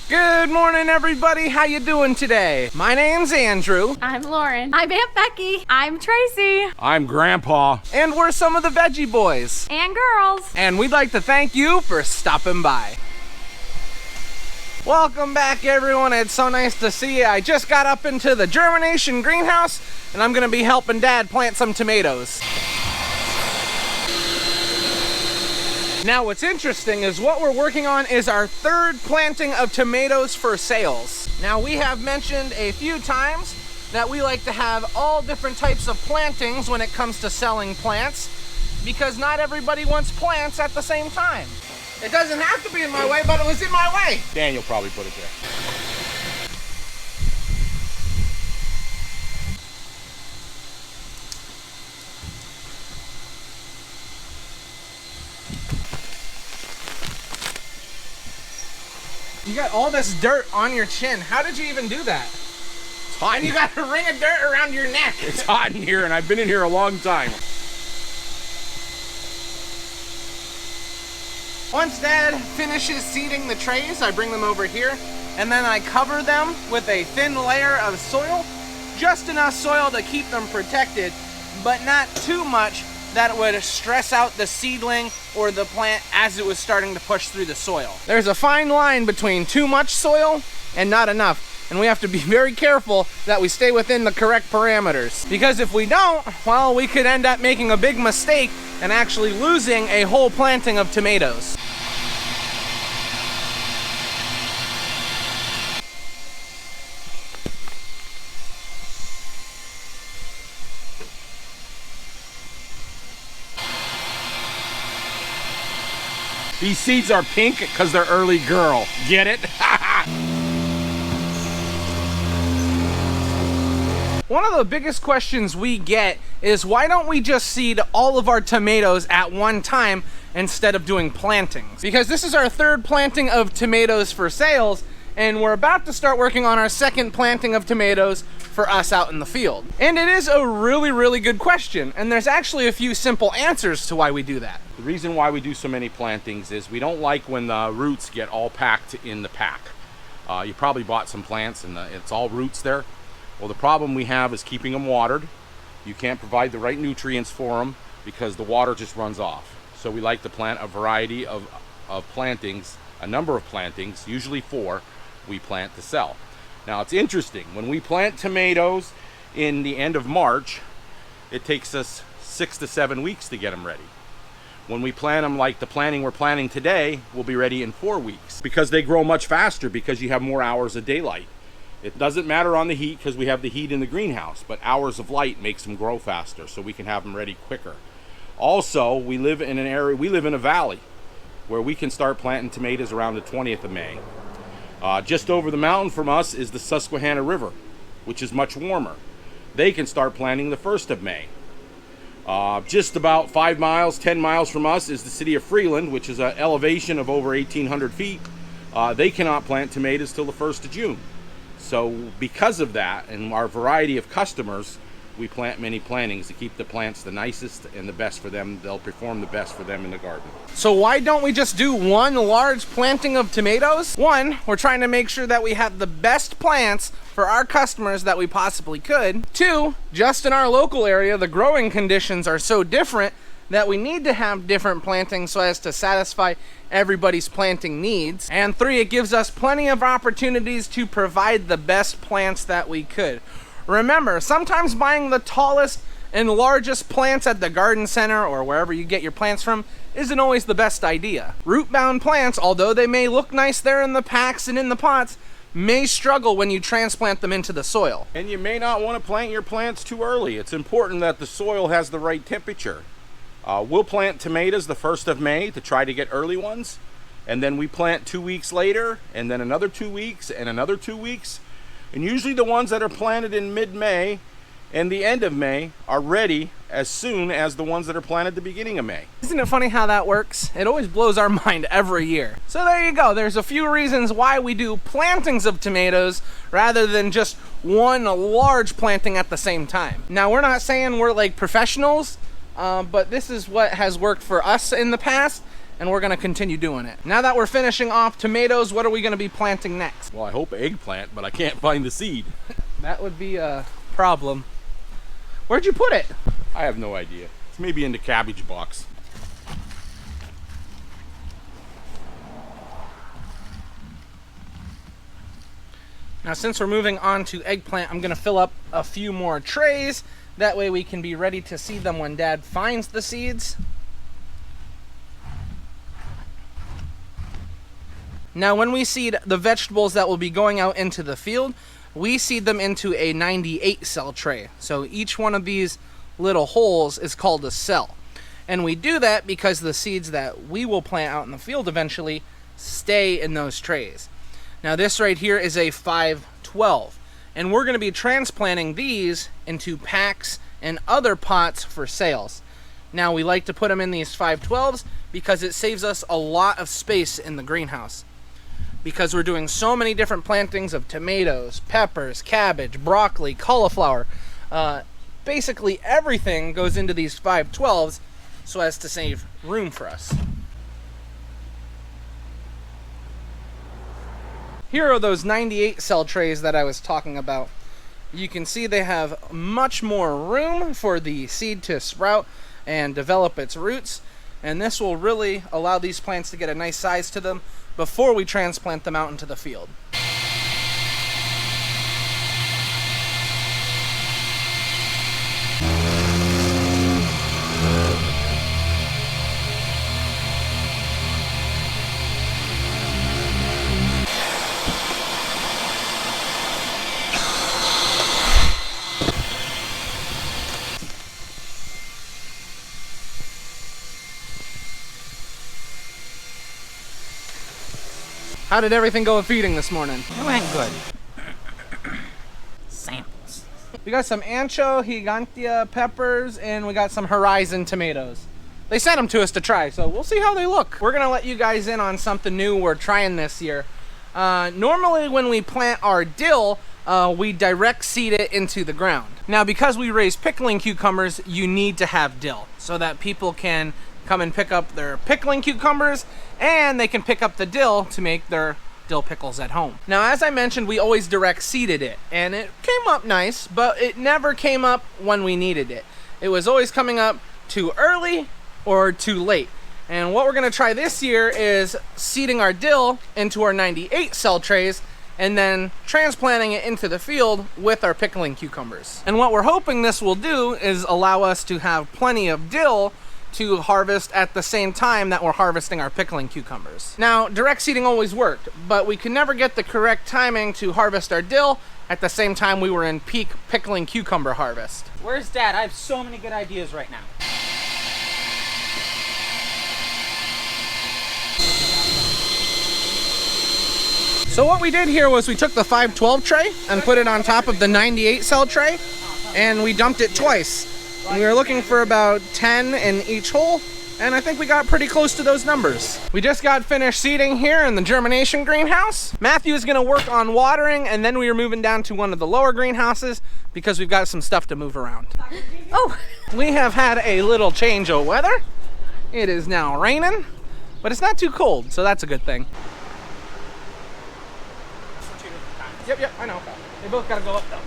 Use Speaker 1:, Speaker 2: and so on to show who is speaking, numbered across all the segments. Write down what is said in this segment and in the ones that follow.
Speaker 1: Good morning, everybody. How you doing today? My name's Andrew.
Speaker 2: I'm Lauren. I'm Aunt Becky. I'm Tracy.
Speaker 3: I'm Grandpa.
Speaker 1: And we're some of the Veggie Boys.
Speaker 2: And girls.
Speaker 1: And we'd like to thank you for stopping by. Welcome back, everyone. It's so nice to see you. I just got up into the germination greenhouse, and I'm gonna be helping Dad plant some tomatoes. Now, what's interesting is what we're working on is our third planting of tomatoes for sales. Now, we have mentioned a few times that we like to have all different types of plantings when it comes to selling plants, because not everybody wants plants at the same time. It doesn't have to be in my way, but it was in my way.
Speaker 3: Daniel probably put it there.
Speaker 1: You got all this dirt on your chin. How did you even do that?
Speaker 3: It's hot.
Speaker 1: And you got a ring of dirt around your neck.
Speaker 3: It's hot in here, and I've been in here a long time.
Speaker 1: Once Dad finishes seeding the trays, I bring them over here, and then I cover them with a thin layer of soil, just enough soil to keep them protected, but not too much that it would stress out the seedling or the plant as it was starting to push through the soil. There's a fine line between too much soil and not enough, and we have to be very careful that we stay within the correct parameters. Because if we don't, well, we could end up making a big mistake and actually losing a whole planting of tomatoes.
Speaker 3: These seeds are pink because they're early girl. Get it?
Speaker 1: One of the biggest questions we get is why don't we just seed all of our tomatoes at one time instead of doing plantings? Because this is our third planting of tomatoes for sales, and we're about to start working on our second planting of tomatoes for us out in the field. And it is a really, really good question, and there's actually a few simple answers to why we do that.
Speaker 3: The reason why we do so many plantings is we don't like when the roots get all packed in the pack. You probably bought some plants and it's all roots there. Well, the problem we have is keeping them watered. You can't provide the right nutrients for them because the water just runs off. So we like to plant a variety of plantings, a number of plantings, usually 4, we plant to sell. Now, it's interesting. When we plant tomatoes in the end of March, it takes us 6 to 7 weeks to get them ready. When we plant them like the planting we're planting today, we'll be ready in 4 weeks because they grow much faster because you have more hours of daylight. It doesn't matter on the heat because we have the heat in the greenhouse, but hours of light makes them grow faster so we can have them ready quicker. Also, we live in a valley where we can start planting tomatoes around the 20th of May. Just over the mountain from us is the Susquehanna River, which is much warmer. They can start planting the 1st of May. Just about 5 miles, 10 miles from us is the city of Freeland, which is an elevation of over 1,800 feet. They cannot plant tomatoes till the 1st of June. So because of that and our variety of customers, we plant many plantings to keep the plants the nicest and the best for them. They'll perform the best for them in the garden.
Speaker 1: So why don't we just do one large planting of tomatoes? One, we're trying to make sure that we have the best plants for our customers that we possibly could. 2, just in our local area, the growing conditions are so different that we need to have different plantings so as to satisfy everybody's planting needs. And 3, it gives us plenty of opportunities to provide the best plants that we could. Remember, sometimes buying the tallest and largest plants at the garden center or wherever you get your plants from isn't always the best idea. Root-bound plants, although they may look nice there in the packs and in the pots, may struggle when you transplant them into the soil.
Speaker 3: And you may not want to plant your plants too early. It's important that the soil has the right temperature. We'll plant tomatoes the 1st of May to try to get early ones, and then we plant 2 weeks later, and then another 2 weeks, and another 2 weeks. And usually the ones that are planted in mid-May and the end of May are ready as soon as the ones that are planted the beginning of May.
Speaker 1: Isn't it funny how that works? It always blows our mind every year. So there you go. There's a few reasons why we do plantings of tomatoes rather than just one large planting at the same time. Now, we're not saying we're like professionals, but this is what has worked for us in the past, and we're gonna continue doing it. Now that we're finishing off tomatoes, what are we gonna be planting next?
Speaker 3: Well, I hope eggplant, but I can't find the seed.
Speaker 1: That would be a problem. Where'd you put it?
Speaker 3: I have no idea. It's maybe in the cabbage box.
Speaker 1: Now, since we're moving on to eggplant, I'm gonna fill up a few more trays. That way we can be ready to seed them when Dad finds the seeds. Now, when we seed the vegetables that will be going out into the field, we seed them into a 98 cell tray. So each one of these little holes is called a cell. And we do that because the seeds that we will plant out in the field eventually stay in those trays. Now, this right here is a 512, and we're going to be transplanting these into packs and other pots for sales. Now, we like to put them in these 512s because it saves us a lot of space in the greenhouse. Because we're doing so many different plantings of tomatoes, peppers, cabbage, broccoli, cauliflower. Basically everything goes into these 512s so as to save room for us. Here are those 98 cell trays that I was talking about. You can see they have much more room for the seed to sprout and develop its roots, and this will really allow these plants to get a nice size to them before we transplant them out into the field. How did everything go with feeding this morning?
Speaker 4: It went good. Samples.
Speaker 1: We got some ancho, gigantea peppers, and we got some horizon tomatoes. They sent them to us to try, so we'll see how they look. We're gonna let you guys in on something new we're trying this year. Normally when we plant our dill, we direct seed it into the ground. Now, because we raise pickling cucumbers, you need to have dill so that people can come and pick up their pickling cucumbers, and they can pick up the dill to make their dill pickles at home. Now, as I mentioned, we always direct seeded it, and it came up nice, but it never came up when we needed it. It was always coming up too early or too late. And what we're gonna try this year is seeding our dill into our 98 cell trays and then transplanting it into the field with our pickling cucumbers. And what we're hoping this will do is allow us to have plenty of dill to harvest at the same time that we're harvesting our pickling cucumbers. Now, direct seeding always worked, but we could never get the correct timing to harvest our dill at the same time we were in peak pickling cucumber harvest.
Speaker 4: Where's Dad? I have so many good ideas right now.
Speaker 1: So what we did here was we took the 512 tray and put it on top of the 98 cell tray, and we dumped it twice. And we were looking for about 10 in each hole, and I think we got pretty close to those numbers. We just got finished seeding here in the germination greenhouse. Matthew is gonna work on watering, and then we are moving down to one of the lower greenhouses because we've got some stuff to move around.
Speaker 2: Oh,
Speaker 1: We have had a little change of weather. It is now raining, but it's not too cold, so that's a good thing. Yep, I know. They both gotta go up though.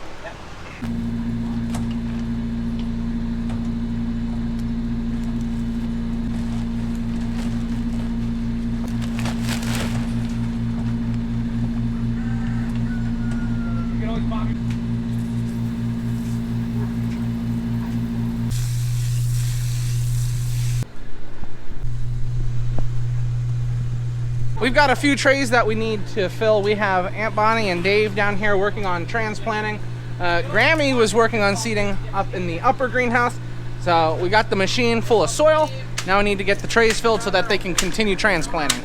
Speaker 1: We've got a few trays that we need to fill. We have Aunt Bonnie and Dave down here working on transplanting. Grammy was working on seeding up in the upper greenhouse. So we got the machine full of soil. Now we need to get the trays filled so that they can continue transplanting.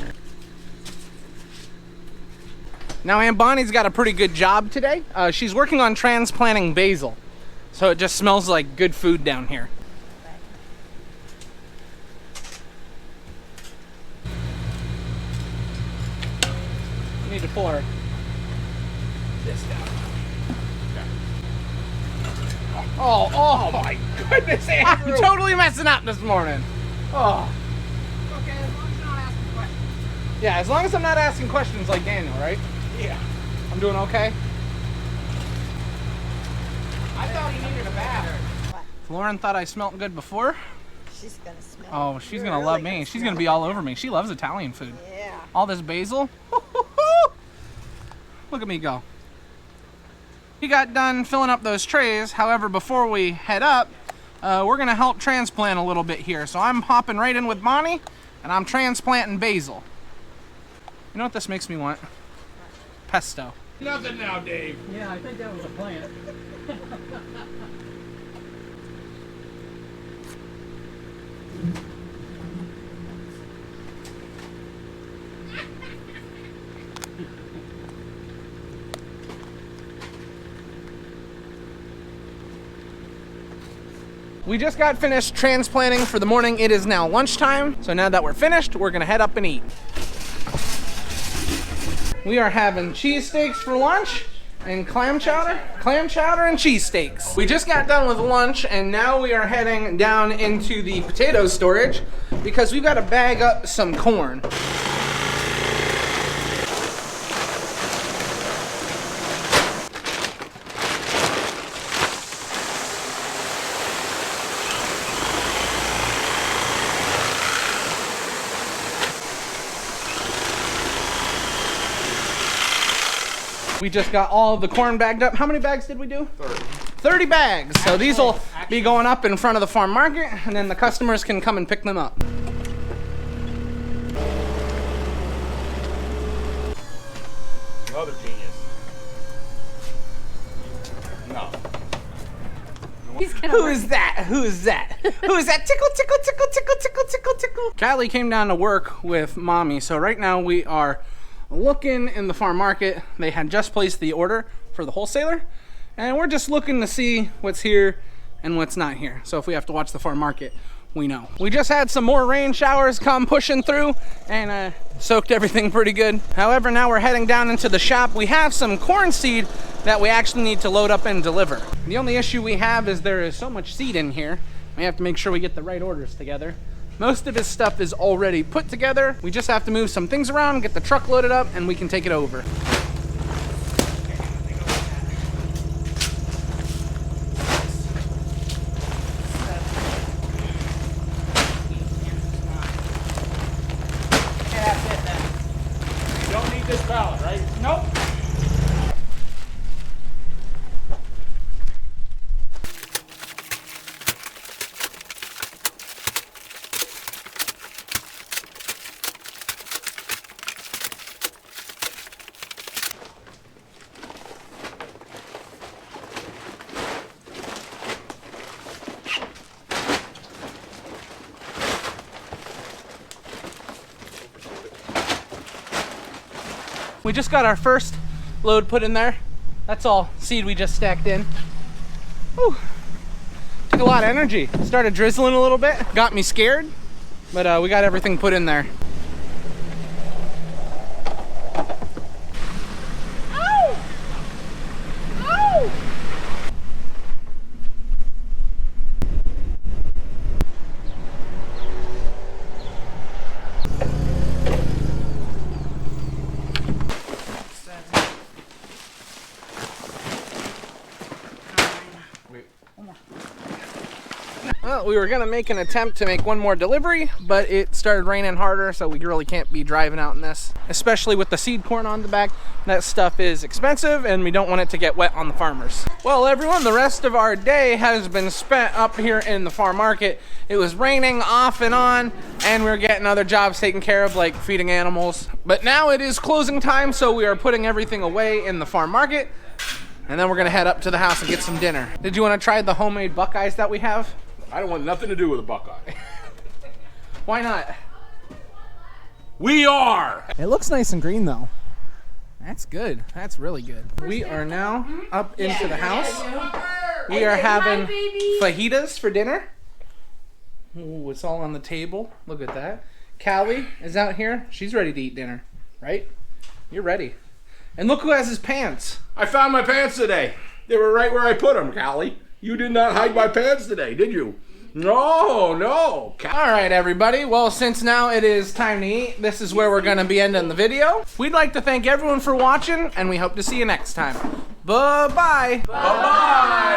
Speaker 1: Now Aunt Bonnie's got a pretty good job today. She's working on transplanting basil. So it just smells like good food down here. Need to pour this down. Oh my goodness, Andrew. I'm totally messing up this morning. Oh.
Speaker 2: okay, as long as you don't
Speaker 1: Yeah, as long as I'm not asking questions like Daniel, right?
Speaker 3: Yeah.
Speaker 1: I'm doing okay?
Speaker 3: I thought he needed a bath.
Speaker 1: Lauren thought I smelled good before.
Speaker 5: She's gonna smell.
Speaker 1: Oh, she's gonna love me. She's gonna be all over me. She loves Italian food.
Speaker 5: Yeah.
Speaker 1: All this basil. Look at me go. We got done filling up those trays. However, before we head up, we're gonna help transplant a little bit here. So I'm hopping right in with Bonnie, and I'm transplanting basil. You know what this makes me want? Pesto.
Speaker 3: Nothing now, Dave.
Speaker 4: Yeah, I think that was a plant.
Speaker 1: We just got finished transplanting for the morning. It is now lunchtime. So now that we're finished, we're gonna head up and eat. We are having cheesesteaks for lunch and clam chowder and cheesesteaks. We just got done with lunch and now we are heading down into the potato storage because we've got to bag up some corn. We just got all of the corn bagged up. How many bags did we do? 30 bags. So these will be going up in front of the farm market and then the customers can come and pick them up.
Speaker 3: Another genius. No.
Speaker 2: He's gonna
Speaker 1: Who is that? Who is that? Who is that? Tickle, tickle, tickle, tickle, tickle, tickle, tickle. Callie came down to work with Mommy. So right now we are looking in the farm market. They had just placed the order for the wholesaler. And we're just looking to see what's here and what's not here. So if we have to watch the farm market, we know. We just had some more rain showers come pushing through and soaked everything pretty good. However, now we're heading down into the shop. We have some corn seed that we actually need to load up and deliver. The only issue we have is there is so much seed in here. We have to make sure we get the right orders together. Most of his stuff is already put together. We just have to move some things around, get the truck loaded up, and we can take it over.
Speaker 3: You don't need this pallet, right?
Speaker 4: Nope.
Speaker 1: We just got our first load put in there. That's all seed we just stacked in. Whew. Took a lot of energy. Started drizzling a little bit. Got me scared, but we got everything put in there.
Speaker 2: Ow! Ow!
Speaker 1: Well, we were gonna make an attempt to make one more delivery, but it started raining harder, so we really can't be driving out in this. Especially with the seed corn on the back. That stuff is expensive, and we don't want it to get wet on the farmers. Well, everyone, the rest of our day has been spent up here in the farm market. It was raining off and on, and we were getting other jobs taken care of, like feeding animals. But now it is closing time, so we are putting everything away in the farm market, and then we're gonna head up to the house and get some dinner. Did you want to try the homemade Buckeyes that we have?
Speaker 3: I don't want nothing to do with a Buckeye.
Speaker 1: Why not?
Speaker 3: We are!
Speaker 1: It looks nice and green though. That's good. That's really good. We are now up into the house. We are having fajitas for dinner. Ooh, it's all on the table. Look at that. Callie is out here. She's ready to eat dinner, right? You're ready. And look who has his pants.
Speaker 3: I found my pants today. They were right where I put them, Callie. You did not hide my pants today, did you? No, no.
Speaker 1: All right, everybody. Well, since now it is time to eat, this is where we're going to be ending the video. We'd like to thank everyone for watching, and we hope to see you next time. Bye-bye.
Speaker 3: Bye-bye.